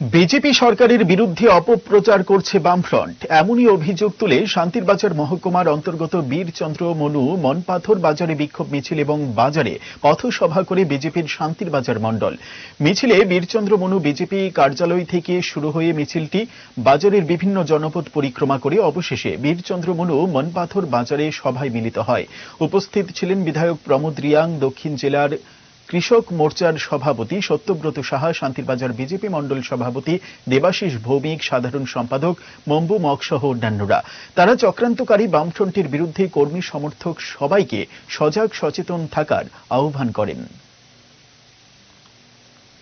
BJP সরকারের বিরুদ্ধে অপপ্রচার করছে বামফ্রন্ট, এমনই অভিযোগ তুলে শান্তিরবাজার মহকুমার অন্তর্গত বীরচন্দ্র মনু মনপাথর বাজারে বিক্ষোভ মিছিল এবং বাজারে পথসভা করে বিজেপির শান্তিরবাজার মণ্ডল। মিছিলে বীরচন্দ্র মনু বিজেপি কার্যালয় থেকে শুরু হয়ে মিছিলটি বাজারের বিভিন্ন জনপদ পরিক্রমা করে অবশেষে বীরচন্দ্র মনু মনপাথর বাজারে সভায় মিলিত হয়। উপস্থিত ছিলেন বিধায়ক প্রমোদ রিয়াং, দক্ষিণ জেলার কৃষক মোর্চার সভাপতি সত্যব্রত সাহা, শান্তিরবাজার বিজেপি মণ্ডল সভাপতি দেবাশিস ভৌমিক, সাধারণ সম্পাদক মম্বু মগ সহ অন্যান্যরা। তারা চক্রান্তকারী বামফ্রন্টের বিরুদ্ধে কর্মী সমর্থক সবাইকে সজাগ সচেতন থাকার আহ্বান করেন।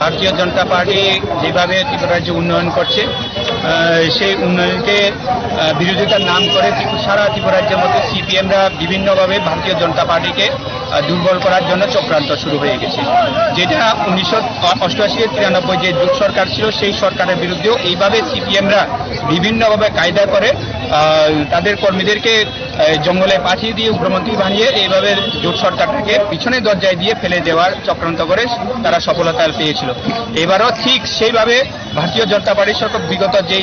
ভারতীয় জনতা পার্টি যেভাবে ত্রিপুরা রাজ্যে উন্নয়ন করছে সেই উন্নয়নকে বিরোধিতার নাম করে সারা ত্রিপুরা রাজ্যের মধ্যে সিপিএমরা বিভিন্নভাবে ভারতীয় জনতা পার্টিকে দুর্বল করার জন্য চক্রান্ত শুরু হয়ে গেছে। যেটা 1988-93 যে জোট সরকার ছিল সেই সরকারের বিরুদ্ধেও এইভাবে সিপিএমরা বিভিন্নভাবে কায়দা করে তাদের কর্মীদেরকে জঙ্গলে পাঠিয়ে দিয়ে উগ্রমন্ত্রী বানিয়ে এইভাবে জোট সরকারটাকে পিছনে দরজায় দিয়ে ফেলে দেওয়ার চক্রান্ত করে তারা সফলতা পেয়েছিল। এবারও ঠিক সেইভাবে ভারতীয় জনতা পার্টির সরকার বিগত যে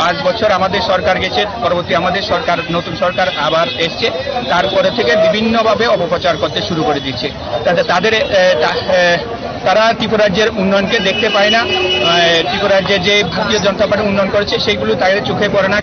5 বছর আমাদের সরকার গেছে, পরবর্তী আমাদের সরকার নতুন সরকার আবার এসছে, তারপরে থেকে বিভিন্নভাবে অপপ্রচার করতে শুরু করে দিচ্ছে। তারা ত্রিপুরা রাজ্যের উন্নয়নকে দেখতে পায় না, ত্রিপুরা রাজ্যে যে ভারতীয় জনতা পার্টি উন্নয়ন করেছে সেইগুলো তাদের চোখে পড়ে না,